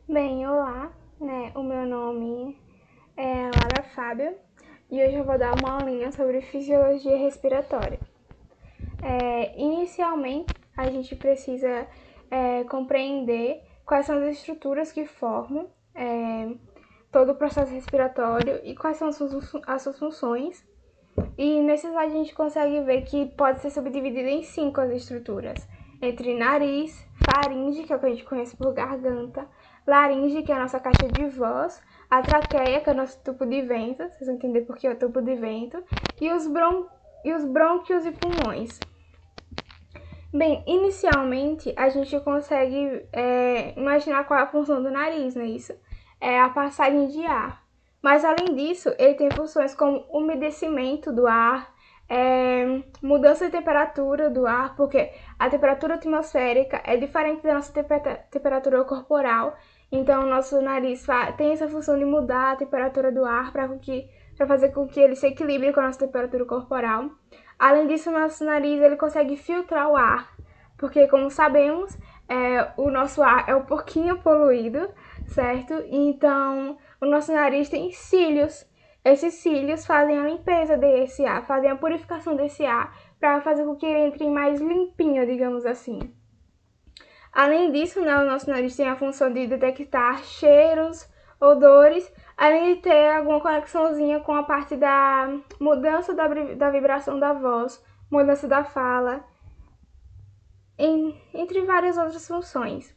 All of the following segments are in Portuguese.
Bem, olá, né? O meu nome é Lara Fábio e hoje eu vou dar uma aulinha sobre fisiologia respiratória. Inicialmente, a gente precisa compreender quais são as estruturas que formam todo o processo respiratório e quais são as suas funções. E nesse slide a gente consegue ver que pode ser subdividido em 5 as estruturas, entre nariz, faringe, que é o que a gente conhece por garganta, laringe, que é a nossa caixa de voz, a traqueia, que é o nosso tubo de vento, vocês vão entender por que é o tubo de vento, e os brônquios e pulmões. Bem, inicialmente a gente consegue imaginar qual é a função do nariz, não é isso? É a passagem de ar. Mas além disso, ele tem funções como umedecimento do ar, mudança de temperatura do ar, porque a temperatura atmosférica é diferente da nossa temperatura corporal. Então, o nosso nariz tem essa função de mudar a temperatura do ar para fazer com que ele se equilibre com a nossa temperatura corporal. Além disso, o nosso nariz ele consegue filtrar o ar, porque, como sabemos, o nosso ar é um pouquinho poluído, certo? Então, o nosso nariz tem cílios. Esses cílios fazem a limpeza desse ar, fazem a purificação desse ar, para fazer com que ele entre mais limpinho, digamos assim. Além disso, né, o nosso nariz tem a função de detectar cheiros, odores, além de ter alguma conexãozinha com a parte da mudança da vibração da voz, mudança da fala, entre várias outras funções.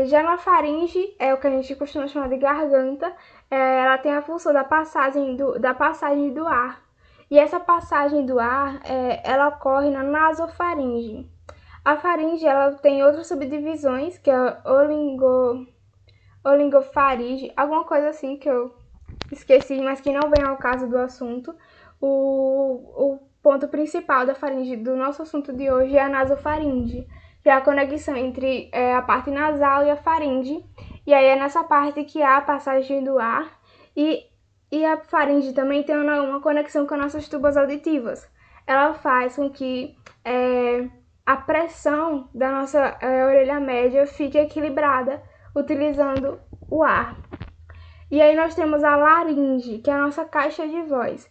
Já na faringe, é o que a gente costuma chamar de garganta, ela tem a função da passagem do ar. E essa passagem do ar, ela ocorre na nasofaringe. A faringe ela tem outras subdivisões, que é a olingofaringe, alguma coisa assim que eu esqueci, mas que não vem ao caso do assunto. O ponto principal da faringe do nosso assunto de hoje é a nasofaringe, que é a conexão entre a parte nasal e a faringe. E aí é nessa parte que há a passagem do ar e a faringe também tem uma conexão com as nossas tubas auditivas. Ela faz com que a pressão da nossa orelha média fique equilibrada utilizando o ar. E aí nós temos a laringe, que é a nossa caixa de voz.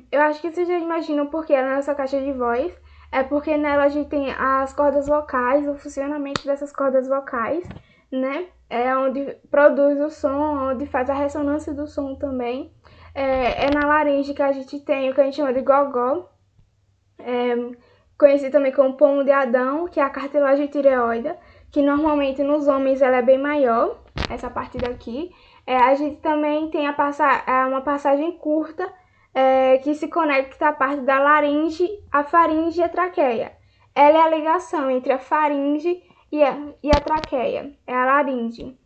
Eu acho que vocês já imaginam por que ela é a nossa caixa de voz. É porque nela a gente tem as cordas vocais, o funcionamento dessas cordas vocais, né? É onde produz o som, onde faz a ressonância do som também. É na laringe que a gente tem o que a gente chama de gogó, conhecido também como pomo de Adão, que é a cartilagem tireoide, que normalmente nos homens ela é bem maior, essa parte daqui. A gente também tem uma passagem curta que se conecta à parte da laringe, a faringe e a traqueia. Ela é a ligação entre a faringe e a traqueia, é a laringe.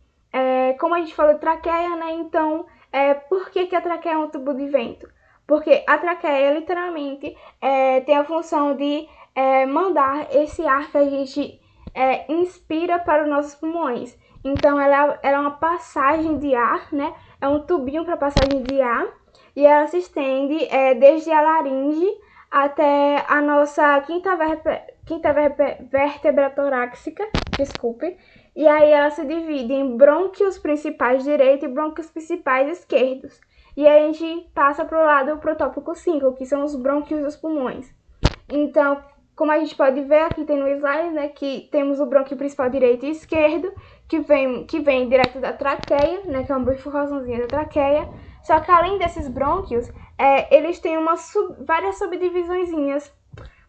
Como a gente falou de traqueia, né? Então, por que a traqueia é um tubo de vento? Porque a traqueia, literalmente, tem a função de mandar esse ar que a gente inspira para os nossos pulmões. Então, ela é uma passagem de ar, né? É um tubinho para passagem de ar. E ela se estende desde a laringe até a nossa quinta vértebra torácica, desculpe. E aí ela se divide em brônquios principais direito e brônquios principais esquerdos. E aí a gente passa pro tópico 5, que são os brônquios dos pulmões. Então, como a gente pode ver aqui tem no slide, né, que temos o brônquio principal direito e esquerdo, que vem direto da traqueia, né, que é uma bifurcaçãozinha da traqueia. Só que além desses brônquios, eles têm várias subdivisõezinhas,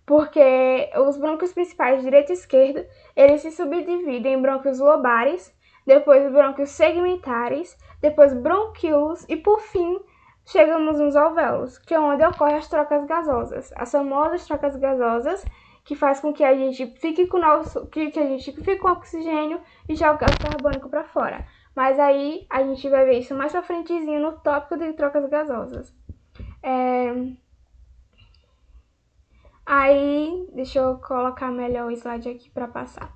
porque os brônquios principais direito e esquerdo, eles se subdividem em brônquios lobares, depois brônquios segmentares, depois brônquios e por fim chegamos nos alvéolos, que é onde ocorrem as trocas gasosas, as famosas trocas gasosas, que faz com que a gente fique com oxigênio e jogue o gás carbônico para fora. Mas aí a gente vai ver isso mais pra frentezinho no tópico de trocas gasosas. Aí, deixa eu colocar melhor o slide aqui para passar.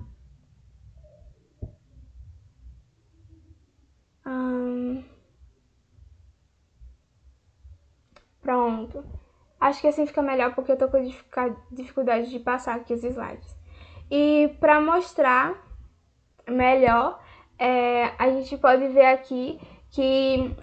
Pronto. Acho que assim fica melhor porque eu tô com dificuldade de passar aqui os slides. E para mostrar melhor, a gente pode ver aqui que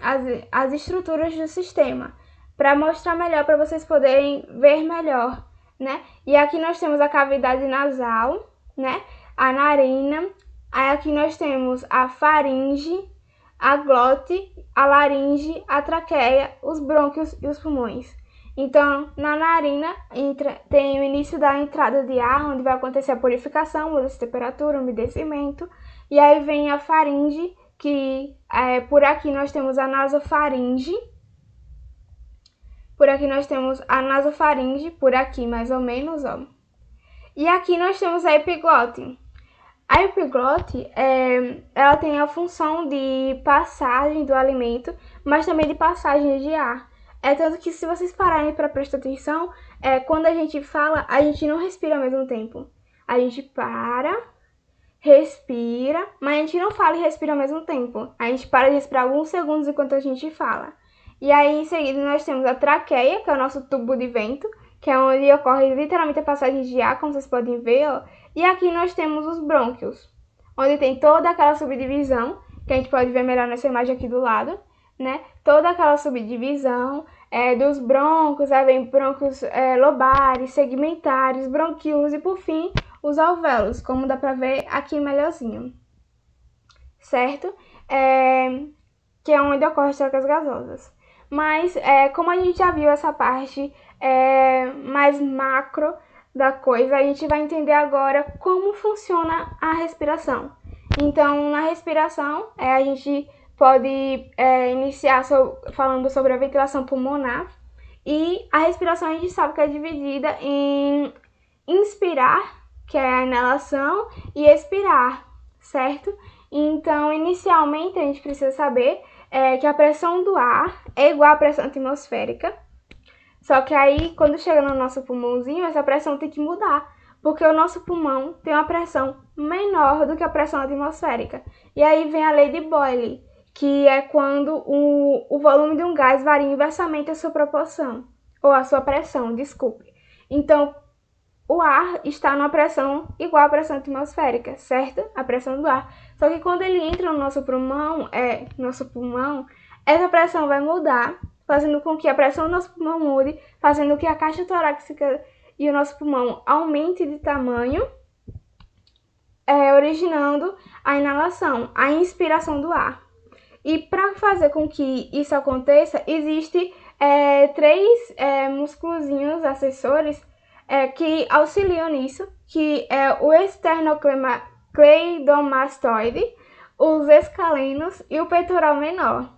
as estruturas do sistema, para mostrar melhor, para vocês poderem ver melhor, né? E aqui nós temos a cavidade nasal, né? A narina, aí aqui nós temos a faringe, a glote, a laringe, a traqueia, os brônquios e os pulmões. Então, na narina tem o início da entrada de ar, onde vai acontecer a purificação, mudança de temperatura, umedecimento. E aí vem a faringe, que por aqui nós temos a nasofaringe. Por aqui nós temos a nasofaringe, por aqui mais ou menos, ó. E aqui nós temos a epiglote. A epiglote, ela tem a função de passagem do alimento, mas também de passagem de ar. Tanto que se vocês pararem para prestar atenção, quando a gente fala, a gente não respira ao mesmo tempo. A gente para, respira, mas a gente não fala e respira ao mesmo tempo. A gente para de respirar alguns segundos enquanto a gente fala. E aí, em seguida, nós temos a traqueia, que é o nosso tubo de vento, que é onde ocorre literalmente a passagem de ar, como vocês podem ver, ó. E aqui nós temos os brônquios, onde tem toda aquela subdivisão, que a gente pode ver melhor nessa imagem aqui do lado, né? Toda aquela subdivisão dos brônquios, aí vem brônquios lobares, segmentares, bronquíolos e, por fim, os alvéolos, como dá pra ver aqui melhorzinho, certo? Que é onde ocorrem as trocas gasosas. Mas, como a gente já viu essa parte mais macro da coisa, a gente vai entender agora como funciona a respiração. Então, na respiração, a gente pode iniciar falando sobre a ventilação pulmonar. E a respiração a gente sabe que é dividida em inspirar, que é a inalação, e expirar, certo? Então, inicialmente, a gente precisa saber que a pressão do ar é igual à pressão atmosférica. Só que aí, quando chega no nosso pulmãozinho, essa pressão tem que mudar, porque o nosso pulmão tem uma pressão menor do que a pressão atmosférica. E aí vem a lei de Boyle, que é quando o volume de um gás varia inversamente a sua proporção, ou a sua pressão, desculpe. Então, o ar está numa pressão igual à pressão atmosférica, certo? A pressão do ar. Só que quando ele entra no nosso pulmão, essa pressão vai mudar, fazendo com que a pressão do nosso pulmão mude, fazendo com que a caixa torácica e o nosso pulmão aumente de tamanho, originando a inalação, a inspiração do ar. E para fazer com que isso aconteça, existem 3 musculozinhos acessórios que auxiliam nisso, que é o esternocleidomastoide, os escalenos e o peitoral menor.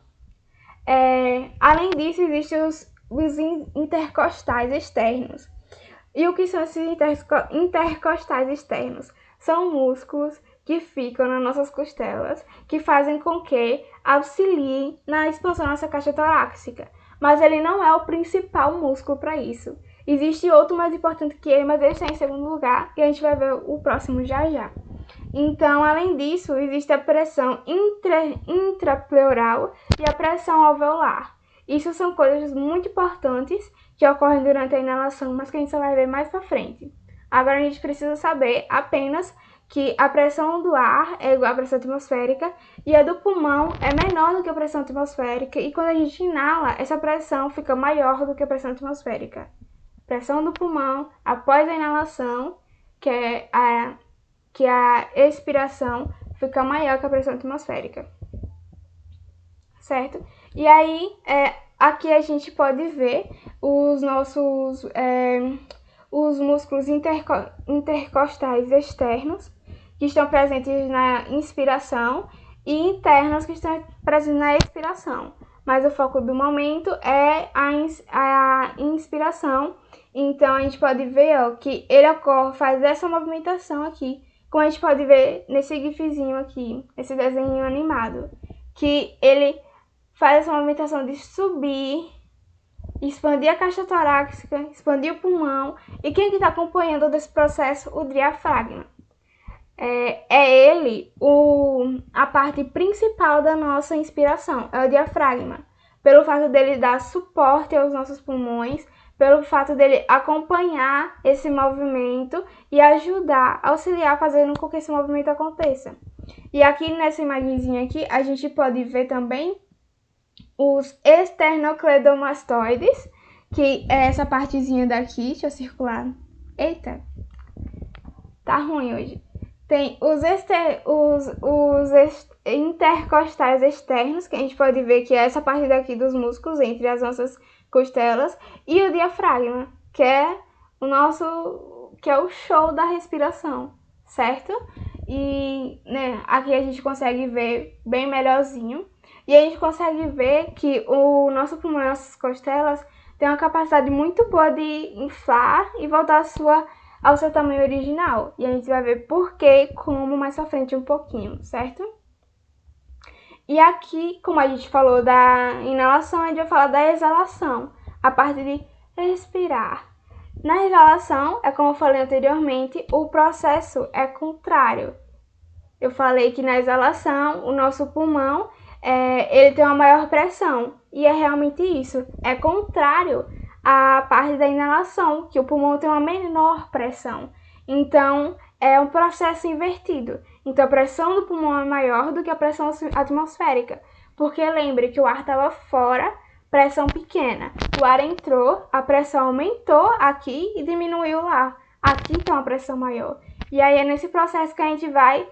Além disso, existem os intercostais externos. E o que são esses intercostais externos? São músculos que ficam nas nossas costelas, que fazem com que auxiliem na expansão da nossa caixa torácica. Mas ele não é o principal músculo para isso. Existe outro mais importante que ele, mas ele está em segundo lugar, e a gente vai ver o próximo já já. Então, além disso, existe a pressão intrapleural e a pressão alveolar. Isso são coisas muito importantes que ocorrem durante a inalação, mas que a gente só vai ver mais para frente. Agora a gente precisa saber apenas que a pressão do ar é igual à pressão atmosférica e a do pulmão é menor do que a pressão atmosférica, e quando a gente inala, essa pressão fica maior do que a pressão atmosférica. Pressão do pulmão após a inalação, que a expiração, fica maior que a pressão atmosférica, certo? E aí, aqui a gente pode ver os nossos os músculos intercostais externos, que estão presentes na inspiração, e internos, que estão presentes na expiração. Mas o foco do momento é a inspiração. Então, a gente pode ver que ele faz essa movimentação aqui, como a gente pode ver nesse gifzinho aqui, esse desenho animado, que ele faz essa movimentação de subir, expandir a caixa torácica, expandir o pulmão. E quem que está acompanhando desse processo? O diafragma. Ele a parte principal da nossa inspiração, é o diafragma. Pelo fato dele dar suporte aos nossos pulmões, pelo fato dele acompanhar esse movimento e ajudar, auxiliar, fazendo com que esse movimento aconteça. E aqui nessa imagenzinha aqui, a gente pode ver também os esternocleidomastoides, que é essa partezinha daqui. Deixa eu circular. Eita, tá ruim hoje. Tem os intercostais externos, que a gente pode ver que é essa parte daqui dos músculos entre as nossas costelas, e o diafragma, que é o show da respiração, certo? E né, aqui a gente consegue ver bem melhorzinho. E a gente consegue ver que o nosso pulmão e nossas costelas tem uma capacidade muito boa de inflar e voltar ao seu tamanho original. E a gente vai ver por que e como mais pra frente um pouquinho, certo? E aqui, como a gente falou da inalação, a gente vai falar da exalação, a parte de respirar. Na exalação, é como eu falei anteriormente, o processo é contrário. Eu falei que na exalação, o nosso pulmão ele tem uma maior pressão, e é realmente isso. É contrário à parte da inalação, que o pulmão tem uma menor pressão. Então, é um processo invertido. Então, a pressão do pulmão é maior do que a pressão atmosférica. Porque lembre que o ar estava fora, pressão pequena. O ar entrou, a pressão aumentou aqui e diminuiu lá. Aqui tem uma pressão maior. E aí é nesse processo que a gente vai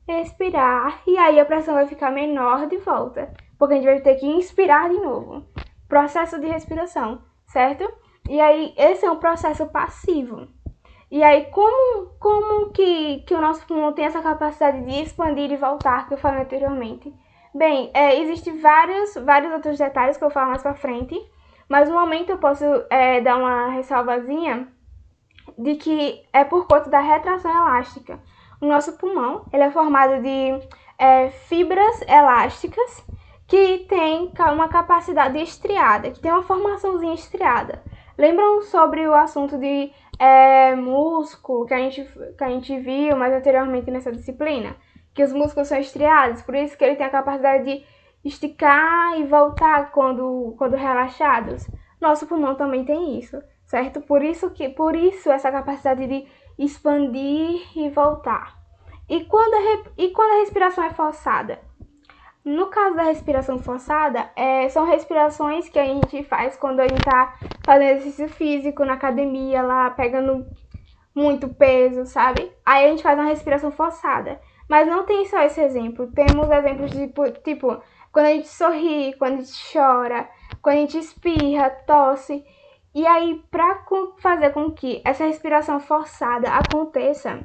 respirar, e aí a pressão vai ficar menor de volta, porque a gente vai ter que inspirar de novo. Processo de respiração, certo? E aí esse é um processo passivo. E aí como que o nosso pulmão tem essa capacidade de expandir e voltar, que eu falei anteriormente? Bem, existem vários outros detalhes que eu falo mais pra frente, mas no momento eu posso dar uma ressalvazinha de que é por conta da retração elástica. O nosso pulmão ele é formado de fibras elásticas que tem uma capacidade estriada, que tem uma formaçãozinha estriada. Lembram sobre o assunto de músculo que a gente viu mais anteriormente nessa disciplina? Que os músculos são estriados, por isso que ele tem a capacidade de esticar e voltar quando relaxados. Nosso pulmão também tem isso, certo? Por isso essa capacidade de expandir e voltar. E quando a respiração é forçada? No caso da respiração forçada, são respirações que a gente faz quando a gente está fazendo exercício físico na academia, lá pegando muito peso, sabe? Aí a gente faz uma respiração forçada. Mas não tem só esse exemplo. Temos exemplos de tipo quando a gente sorri, quando a gente chora, quando a gente espirra, tosse. E aí, para fazer com que essa respiração forçada aconteça,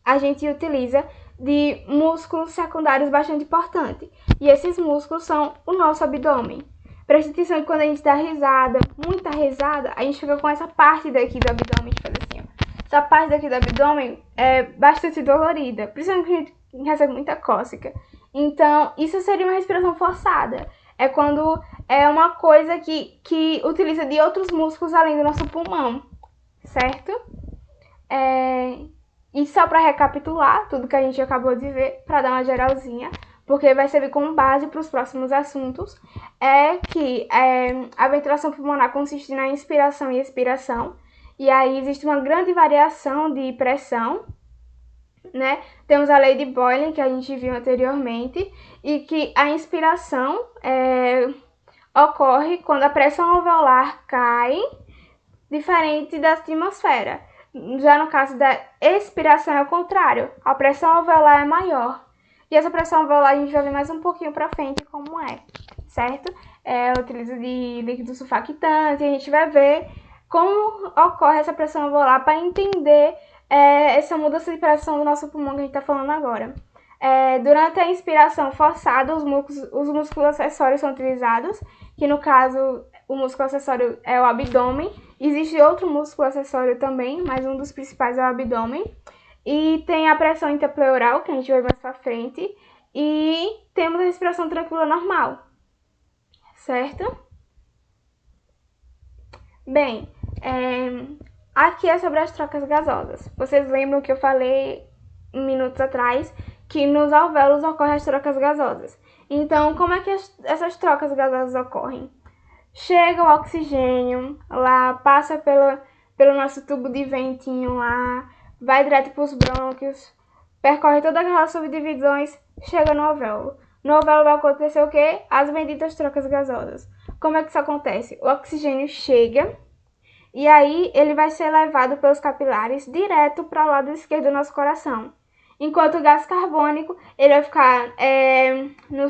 a gente utiliza de músculos secundários bastante importantes. E esses músculos são o nosso abdômen. Preste atenção que quando a gente dá risada, muita risada, a gente fica com essa parte daqui do abdômen, faz assim, ó. Essa parte daqui do abdômen é bastante dolorida, principalmente quando a gente recebe muita cócega. Então, isso seria uma respiração forçada. É quando é uma coisa que utiliza de outros músculos além do nosso pulmão, certo? E só para recapitular tudo que a gente acabou de ver, para dar uma geralzinha, porque vai servir como base para os próximos assuntos, é que a ventilação pulmonar consiste na inspiração e expiração, e aí existe uma grande variação de pressão, né? Temos a lei de Boyle, que a gente viu anteriormente, e que a inspiração ocorre quando a pressão alveolar cai, diferente da atmosfera. Já no caso da expiração é o contrário, a pressão alveolar é maior. E essa pressão alveolar a gente vai ver mais um pouquinho pra frente como é, certo? Eu utilizo de líquido surfactante, e a gente vai ver como ocorre essa pressão alveolar para entender essa mudança de pressão do nosso pulmão que a gente está falando agora. Durante a inspiração forçada, os músculos acessórios são utilizados, que no caso o músculo acessório é o abdômen. Existe outro músculo acessório também, mas um dos principais é o abdômen. E tem a pressão interpleural, que a gente vai ver mais pra frente. E temos a respiração tranquila normal, certo? Bem, aqui é sobre as trocas gasosas. Vocês lembram que eu falei minutos atrás que nos alvéolos ocorrem as trocas gasosas. Então, como é que essas trocas gasosas ocorrem? Chega o oxigênio lá, passa pelo nosso tubo de ventinho lá, vai direto para os brônquios, percorre todas aquelas subdivisões, chega no alvéolo. No alvéolo vai acontecer o quê? As benditas trocas gasosas. Como é que isso acontece? O oxigênio chega e aí ele vai ser levado pelos capilares direto para o lado esquerdo do nosso coração. Enquanto o gás carbônico ele vai ficar no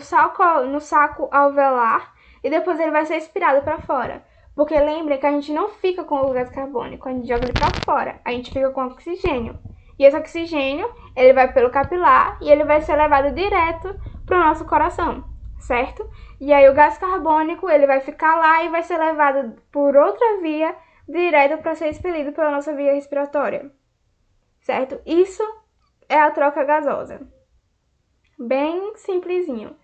saco alveolar e depois ele vai ser expirado para fora. Porque lembrem que a gente não fica com o gás carbônico, a gente joga ele para fora, a gente fica com oxigênio. E esse oxigênio ele vai pelo capilar e ele vai ser levado direto para o nosso coração, certo? E aí o gás carbônico ele vai ficar lá e vai ser levado por outra via direto para ser expelido pela nossa via respiratória, certo? Isso é a troca gasosa. Bem simplesinho.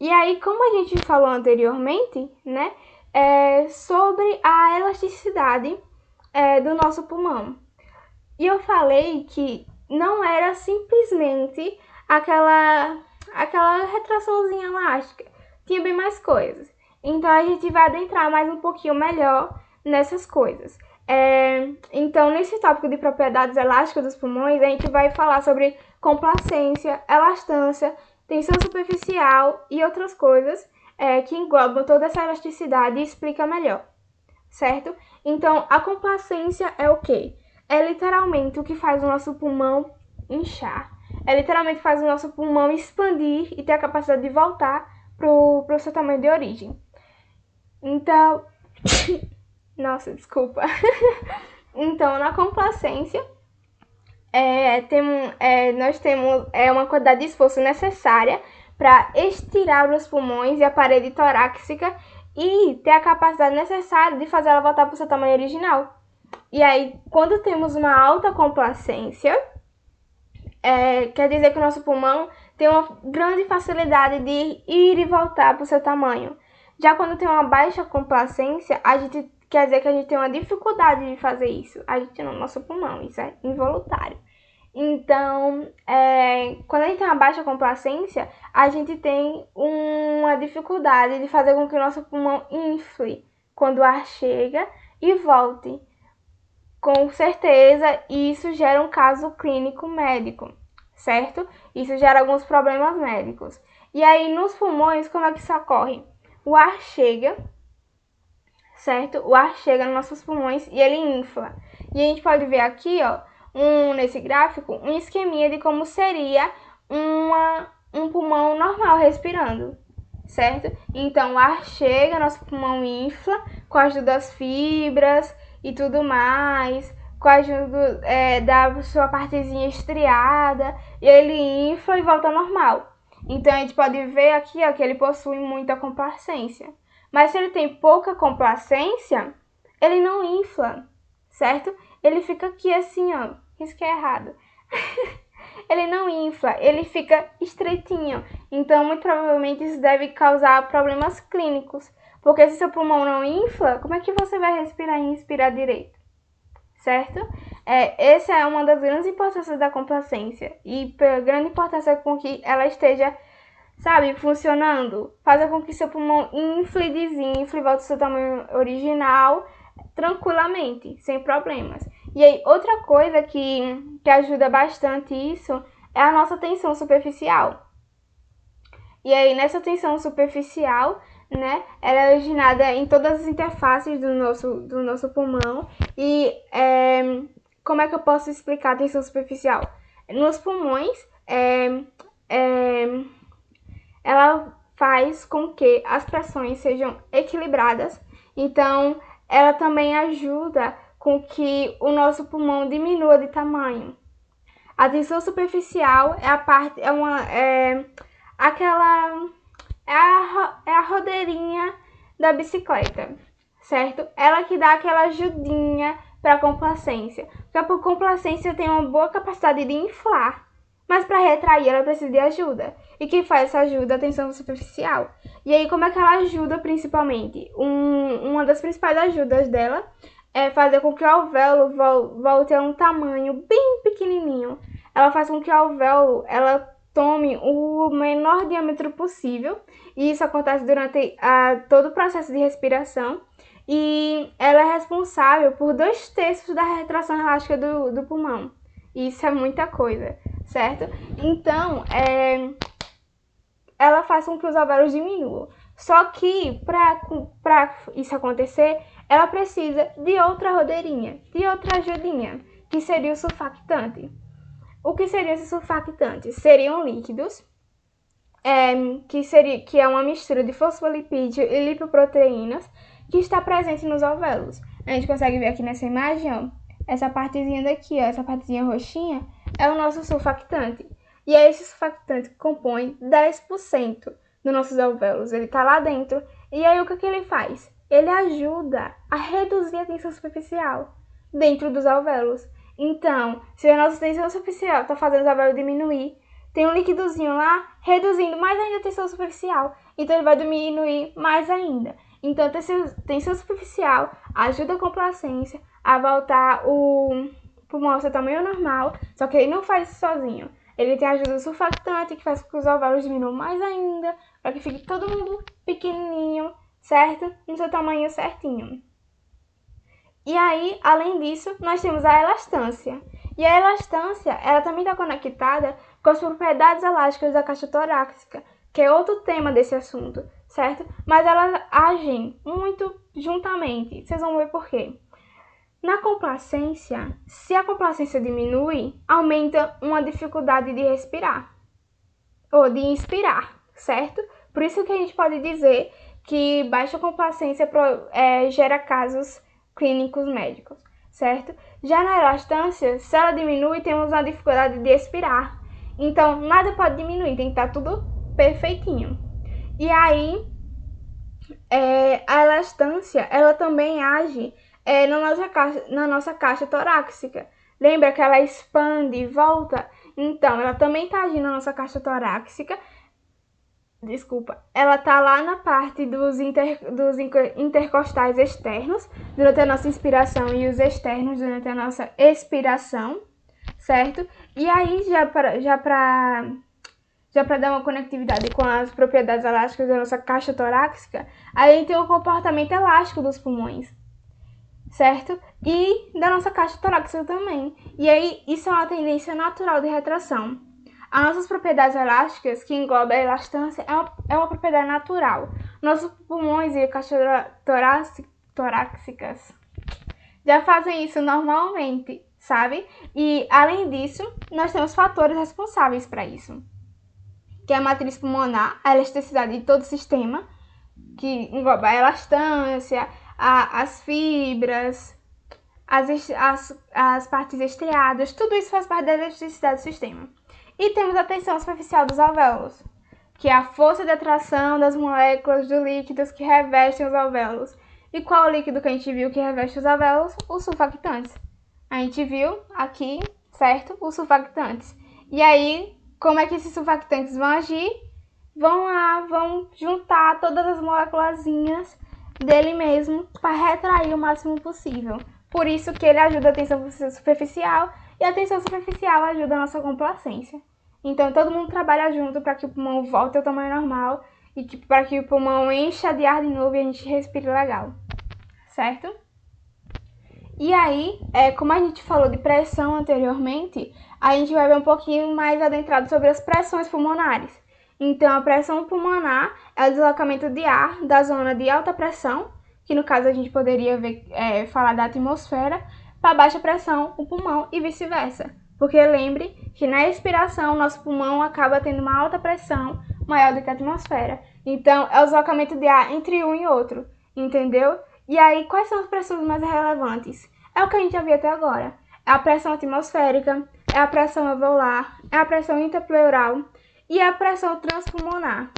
E aí, como a gente falou anteriormente, né, sobre a elasticidade do nosso pulmão. E eu falei que não era simplesmente aquela retraçãozinha elástica. Tinha bem mais coisas. Então, a gente vai adentrar mais um pouquinho melhor nessas coisas. Então, nesse tópico de propriedades elásticas dos pulmões, a gente vai falar sobre complacência, elastância, tensão superficial e outras coisas que englobam toda essa elasticidade e explica melhor, certo? Então, a complacência é o quê? É literalmente o que faz o nosso pulmão inchar. É literalmente faz o nosso pulmão expandir e ter a capacidade de voltar pro seu tamanho de origem. Então... Nossa, desculpa. Então, na complacência, nós temos uma quantidade de esforço necessária para estirar os pulmões e a parede torácica e ter a capacidade necessária de fazer ela voltar para o seu tamanho original. E aí, quando temos uma alta complacência, quer dizer que o nosso pulmão tem uma grande facilidade de ir e voltar para o seu tamanho. Já quando tem uma baixa complacência, quer dizer que a gente tem uma dificuldade de fazer isso. A gente não, nosso pulmão, isso é involuntário. Então, quando a gente tem uma baixa complacência, a gente tem uma dificuldade de fazer com que o nosso pulmão infle quando o ar chega e volte. Com certeza, isso gera um caso clínico médico, certo? Isso gera alguns problemas médicos. E aí, nos pulmões, como é que isso ocorre? O ar chega, certo? O ar chega nos nossos pulmões e ele infla. E a gente pode ver aqui, ó, nesse gráfico, um esqueminha de como seria um pulmão normal respirando, certo? Então, o ar chega, nosso pulmão infla, com a ajuda das fibras e tudo mais, com a ajuda da sua partezinha estriada, e ele infla e volta ao normal. Então, a gente pode ver aqui, ó, que ele possui muita complacência. Mas se ele tem pouca complacência, ele não infla, certo? Ele fica aqui assim, ó, isso que é errado. Ele não infla, ele fica estreitinho. Então, muito provavelmente, isso deve causar problemas clínicos. Porque se seu pulmão não infla, como é que você vai respirar e inspirar direito? Certo? Essa é uma das grandes importâncias da complacência. E pela grande importância com que ela esteja, sabe, funcionando. Faça com que seu pulmão infle, desinfle, volte ao seu tamanho original tranquilamente, sem problemas. E aí, outra coisa que ajuda bastante isso é a nossa tensão superficial. E aí, nessa tensão superficial, né, ela é originada em todas as interfaces do nosso pulmão. E como é que eu posso explicar a tensão superficial? Nos pulmões, ela faz com que as pressões sejam equilibradas. Então, ela também ajuda com que o nosso pulmão diminua de tamanho. A tensão superficial é a rodeirinha da bicicleta, certo? Ela que dá aquela ajudinha para a complacência. Porque a complacência tem uma boa capacidade de inflar, mas para retrair ela precisa de ajuda. E quem faz essa ajuda é a tensão superficial. E aí, como é que ela ajuda principalmente? Uma das principais ajudas dela é fazer com que o alvéolo volte a um tamanho bem pequenininho. Ela faz com que o alvéolo tome o menor diâmetro possível. E isso acontece durante todo o processo de respiração. E ela é responsável por 2/3 da retração elástica do pulmão. E isso é muita coisa, certo? Então, ela faz com que os alvéolos diminuam. Só que, para isso acontecer, ela precisa de outra rodeirinha, de outra ajudinha, que seria o surfactante. O que seriam esses surfactantes? Seriam líquidos, que é uma mistura de fosfolipídio e lipoproteínas, que está presente nos alvéolos. A gente consegue ver aqui nessa imagem, ó, essa partezinha daqui, ó, essa partezinha roxinha, é o nosso surfactante. E é esse surfactante que compõe 10% dos nossos alvéolos. Ele está lá dentro. E aí o que ele faz? Ele ajuda a reduzir a tensão superficial dentro dos alvéolos. Então, se a nossa tensão superficial está fazendo os alvéolos diminuir, tem um líquidozinho lá reduzindo mais ainda a tensão superficial. Então, ele vai diminuir mais ainda. Então, a tensão superficial ajuda a complacência a voltar o pulmão ao seu tamanho normal, só que ele não faz isso sozinho. Ele tem a ajuda do surfactante, que faz com que os alvéolos diminuam mais ainda, para que fique todo mundo pequenininho, certo? No seu tamanho certinho. E aí, além disso, nós temos a elastância. E a elastância, ela também está conectada com as propriedades elásticas da caixa torácica, que é outro tema desse assunto, certo? Mas elas agem muito juntamente. Vocês vão ver por quê. Na complacência, se a complacência diminui, aumenta uma dificuldade de respirar ou de inspirar, certo? Por isso que a gente pode dizer que baixa complacência gera casos clínicos médicos, certo? Já na elastância, se ela diminui, temos uma dificuldade de expirar. Então, nada pode diminuir, tem que estar tudo perfeitinho. E aí, a elastância, ela também age na nossa caixa torácica. Lembra que ela expande e volta? Então, ela também está agindo na nossa caixa torácica. Desculpa. Ela está lá na parte dos intercostais externos, durante a nossa inspiração, e os externos durante a nossa expiração, certo? E aí, já para dar uma conectividade com as propriedades elásticas da nossa caixa torácica, a gente tem um comportamento elástico dos pulmões, certo? E da nossa caixa torácica também. E aí, isso é uma tendência natural de retração. As nossas propriedades elásticas, que engloba a elastância, é uma propriedade natural. Nossos pulmões e a caixa torácicas já fazem isso normalmente, sabe? E, além disso, nós temos fatores responsáveis para isso, que é a matriz pulmonar, a elasticidade de todo o sistema, que engloba a elastância, as fibras, as partes estriadas, tudo isso faz parte da elasticidade do sistema. E temos a tensão superficial dos alvéolos, que é a força de atração das moléculas de líquidos que revestem os alvéolos. E qual é o líquido que a gente viu que reveste os alvéolos? Os surfactantes. A gente viu aqui, certo? Os surfactantes. E aí, como é que esses surfactantes vão agir? Vão juntar todas as moléculazinhas dele mesmo para retrair o máximo possível. Por isso que ele ajuda a tensão superficial, e a tensão superficial ajuda a nossa complacência. Então, todo mundo trabalha junto para que o pulmão volte ao tamanho normal e para que o pulmão encha de ar de novo e a gente respire legal, certo? E aí, como a gente falou de pressão anteriormente, a gente vai ver um pouquinho mais adentrado sobre as pressões pulmonares. Então, a pressão pulmonar é o deslocamento de ar da zona de alta pressão, que no caso a gente poderia falar da atmosfera, para baixa pressão, o pulmão, e vice-versa. Porque lembre que na expiração, nosso pulmão acaba tendo uma alta pressão maior do que a atmosfera. Então, é o deslocamento de ar entre um e outro, entendeu? E aí, quais são as pressões mais relevantes? É o que a gente já viu até agora. É a pressão atmosférica, é a pressão alveolar, é a pressão intrapleural e a pressão transpulmonar.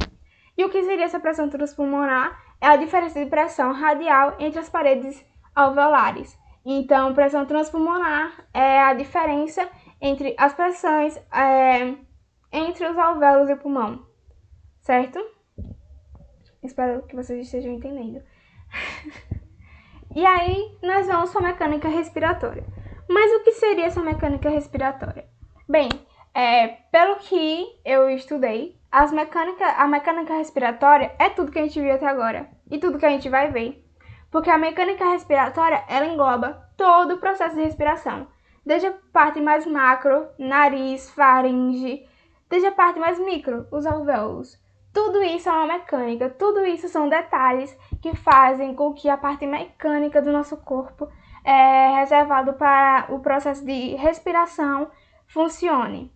E o que seria essa pressão transpulmonar? É a diferença de pressão radial entre as paredes alveolares. Então, pressão transpulmonar é a diferença entre as pressões entre os alvéolos e o pulmão, certo? Espero que vocês estejam entendendo. E aí, nós vamos para a mecânica respiratória. Mas o que seria essa mecânica respiratória? Bem, pelo que eu estudei, a mecânica respiratória é tudo que a gente viu até agora e tudo que a gente vai ver. Porque a mecânica respiratória, ela engloba todo o processo de respiração. Desde a parte mais macro, nariz, faringe, desde a parte mais micro, os alvéolos. Tudo isso é uma mecânica, tudo isso são detalhes que fazem com que a parte mecânica do nosso corpo, reservado para o processo de respiração, funcione,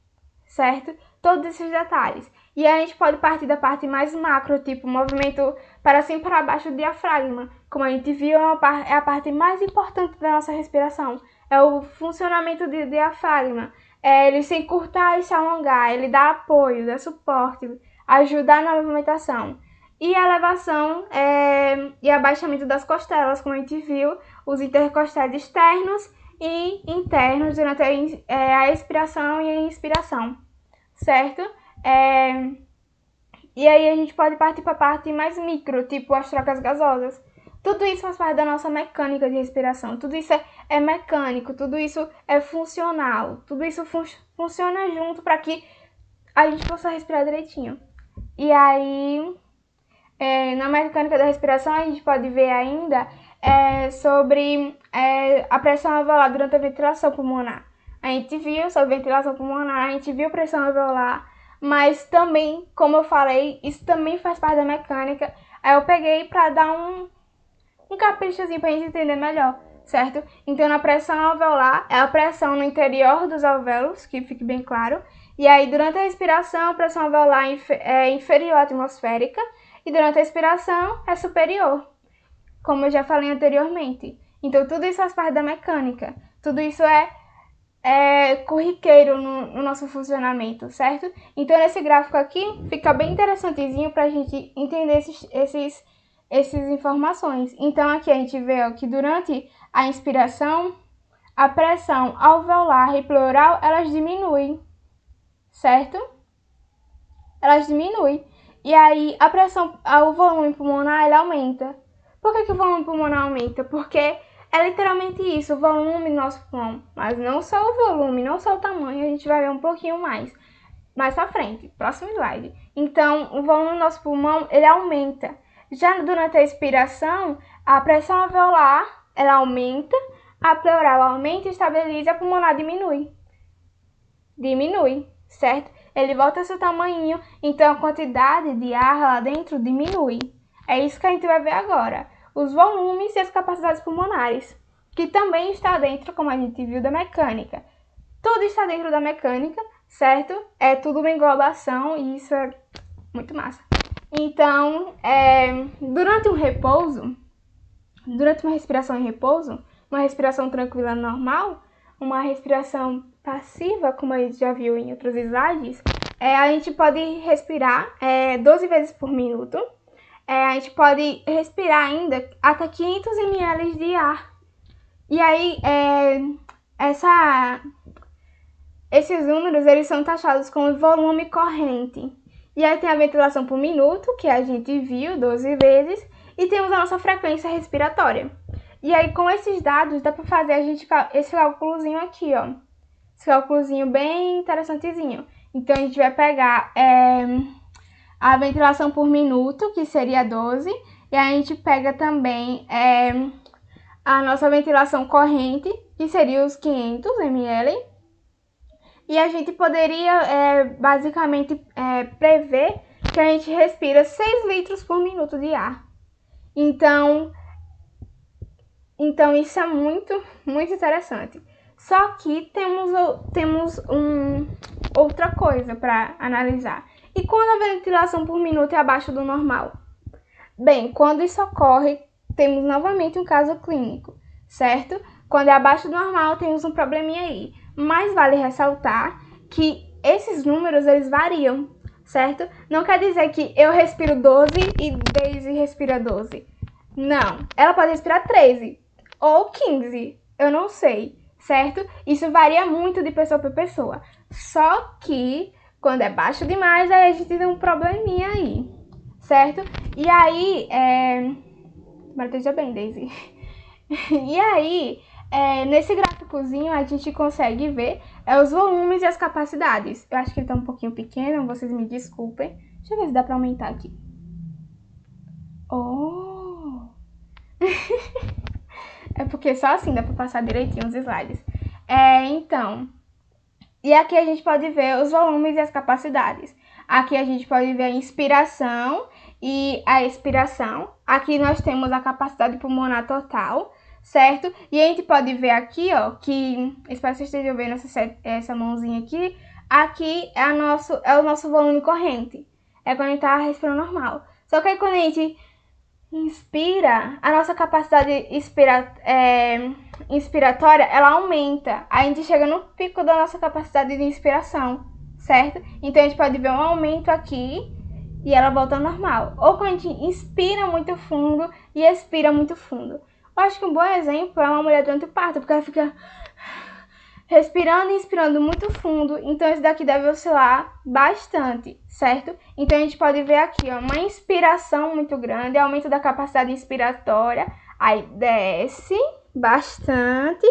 certo? Todos esses detalhes. E a gente pode partir da parte mais macro, tipo movimento para cima e para baixo do diafragma. Como a gente viu, é a parte mais importante da nossa respiração. É o funcionamento do diafragma. Ele se encurtar e se alongar, ele dá apoio, dá suporte, ajuda na movimentação. E a elevação e abaixamento das costelas, como a gente viu, os intercostais externos e internos durante a expiração e a inspiração, certo? E aí a gente pode partir para a parte mais micro, tipo as trocas gasosas. Tudo isso faz parte da nossa mecânica de respiração. Tudo isso é mecânico, tudo isso é funcional. Tudo isso funciona junto para que a gente possa respirar direitinho. E aí, na mecânica da respiração, a gente pode ver ainda sobre a pressão alveolar durante a ventilação pulmonar. A gente viu sobre ventilação pulmonar, a gente viu pressão alveolar, mas também, como eu falei, isso também faz parte da mecânica. Aí eu peguei para dar um caprichozinho para a gente entender melhor, certo? Então, na pressão alveolar, é a pressão no interior dos alvéolos, que fique bem claro. E aí, durante a respiração, a pressão alveolar é inferior à atmosférica e durante a expiração é superior, como eu já falei anteriormente. Então, tudo isso faz parte da mecânica. Tudo isso é corriqueiro no nosso funcionamento, certo? Então, nesse gráfico aqui, fica bem interessantezinho para a gente entender essas informações. Então, aqui a gente vê que durante a inspiração, a pressão alveolar e pleural, elas diminuem, certo? Elas diminuem. E aí, o volume pulmonar, ele aumenta. Por que o volume pulmonar aumenta? Porque é literalmente isso, o volume do nosso pulmão. Mas não só o volume, não só o tamanho, a gente vai ver um pouquinho mais pra frente. Próximo slide. Então, o volume do nosso pulmão, ele aumenta. Já durante a expiração, a pressão alveolar, ela aumenta, a pleural aumenta e estabiliza, a pulmonar diminui. Diminui, certo? Ele volta ao seu tamanho, então a quantidade de ar lá dentro diminui. É isso que a gente vai ver agora. Os volumes e as capacidades pulmonares, que também está dentro, como a gente viu, da mecânica. Tudo está dentro da mecânica, certo? É tudo uma englobação e isso é muito massa. Então, durante um repouso, durante uma respiração em repouso, uma respiração tranquila normal, uma respiração passiva, como a gente já viu em outros slides, a gente pode respirar 12 vezes por minuto. A gente pode respirar ainda até 500 ml de ar. E aí, esses números, eles são taxados como volume corrente. E aí tem a ventilação por minuto, que a gente viu 12 vezes, e temos a nossa frequência respiratória. E aí com esses dados dá para fazer esse cálculozinho aqui, ó. Esse cálculozinho bem interessantezinho. Então a gente vai pegar a ventilação por minuto, que seria 12, e a gente pega também a nossa ventilação corrente, que seria os 500 ml. E a gente poderia, basicamente, prever que a gente respira 6 litros por minuto de ar. Então isso é muito, muito interessante. Só que temos outra coisa para analisar. E quando a ventilação por minuto é abaixo do normal? Bem, quando isso ocorre, temos novamente um caso clínico, certo? Quando é abaixo do normal, temos um probleminha aí. Mas vale ressaltar que esses números, eles variam, certo? Não quer dizer que eu respiro 12 e Daisy respira 12. Não, ela pode respirar 13 ou 15, eu não sei, certo? Isso varia muito de pessoa para pessoa. Só que quando é baixo demais, aí a gente tem um probleminha aí, certo? E aí, esteja bem, Daisy. E aí, nesse gráficozinho a gente consegue ver os volumes e as capacidades. Eu acho que ele tá um pouquinho pequeno, vocês me desculpem. Deixa eu ver se dá pra aumentar aqui. Oh! É porque só assim dá pra passar direitinho os slides. Então, e aqui a gente pode ver os volumes e as capacidades. Aqui a gente pode ver a inspiração e a expiração. Aqui nós temos a capacidade pulmonar total, certo? E a gente pode ver aqui, ó, que, espero que vocês estejam vendo essa mãozinha aqui. Aqui é o nosso volume corrente. É quando a gente tá respirando normal. Só que aí quando a gente inspira, a nossa capacidade inspiratória, ela aumenta. A gente chega no pico da nossa capacidade de inspiração, certo? Então a gente pode ver um aumento aqui e ela volta ao normal. Ou quando a gente inspira muito fundo e expira muito fundo. Eu acho que um bom exemplo é uma mulher durante o parto, porque ela fica respirando e inspirando muito fundo, então esse daqui deve oscilar bastante, certo? Então a gente pode ver aqui, ó, uma inspiração muito grande, aumento da capacidade inspiratória, aí desce bastante,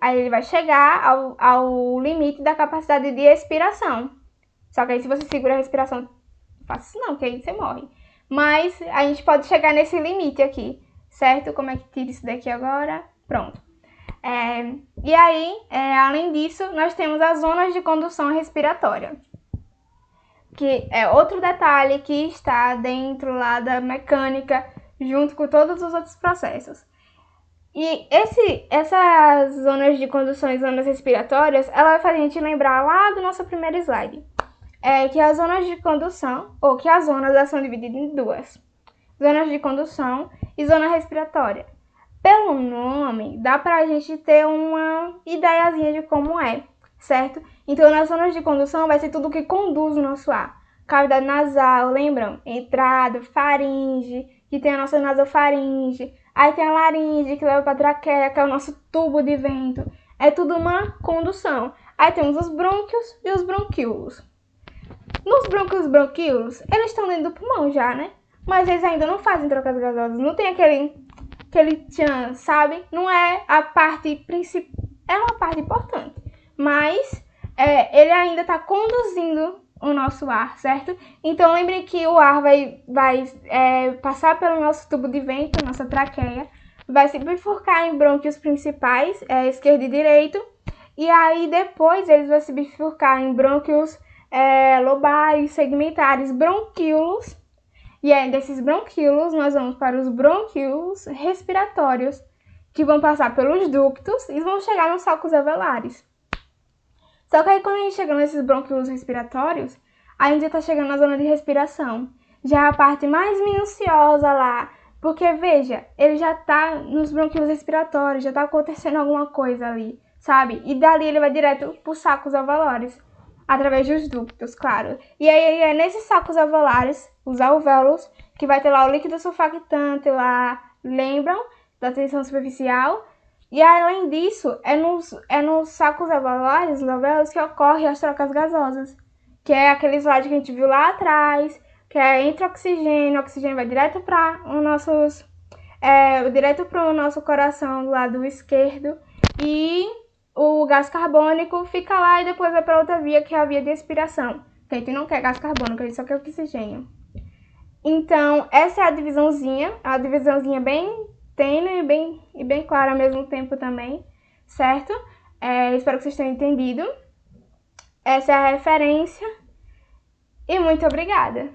aí ele vai chegar ao limite da capacidade de expiração. Só que aí se você segura a respiração, não faça isso não, que aí você morre. Mas a gente pode chegar nesse limite aqui, certo? Como é que tira isso daqui agora? Pronto. E aí, além disso, nós temos as zonas de condução respiratória, que é outro detalhe que está dentro lá da mecânica, junto com todos os outros processos. E essas zonas de condução e zonas respiratórias, ela vai fazer a gente lembrar lá do nosso primeiro slide, que as zonas de condução, ou que as zonas são divididas em duas, zonas de condução e zona respiratória. Pelo nome, dá pra gente ter uma ideiazinha de como é, certo? Então, nas zonas de condução vai ser tudo que conduz o nosso ar. Cavidade nasal, lembram? Entrada, faringe, que tem a nossa nasofaringe. Aí tem a laringe, que leva pra traqueia, que é o nosso tubo de vento. É tudo uma condução. Aí temos os brônquios e os bronquíolos. Nos brônquios e bronquíolos, eles estão dentro do pulmão já, né? Mas eles ainda não fazem trocas gasosas. Não tem aquele tchan, sabe? Não é a parte principal, é uma parte importante, mas ele ainda está conduzindo o nosso ar, certo? Então lembre que o ar vai passar pelo nosso tubo de vento, nossa traqueia, vai se bifurcar em brônquios principais, esquerdo e direito, e aí depois eles vão se bifurcar em brônquios lobares, segmentares, bronquíolos. E aí, desses bronquíolos, nós vamos para os bronquíolos respiratórios, que vão passar pelos ductos e vão chegar nos sacos alveolares. Só que aí, quando a gente chega nesses bronquíolos respiratórios, a gente já está chegando na zona de respiração. Já é a parte mais minuciosa lá, porque, veja, ele já está nos bronquíolos respiratórios, já está acontecendo alguma coisa ali, sabe? E dali ele vai direto para os sacos alveolares, através dos ductos, claro. E aí é nesses sacos alveolares, os alvéolos, que vai ter lá o líquido surfactante lá, lembram? Da tensão superficial. E além disso, é nos sacos alveolares, nos alvéolos, que ocorrem as trocas gasosas. Que é aquele slide que a gente viu lá atrás, que é entre oxigênio. O oxigênio vai direto para o nosso coração do lado esquerdo. E o gás carbônico fica lá e depois vai para outra via, que é a via de expiração. A gente não quer gás carbônico, a gente só quer oxigênio. Então, essa é a divisãozinha bem tênue e bem clara ao mesmo tempo também, certo? Espero que vocês tenham entendido. Essa é a referência e muito obrigada!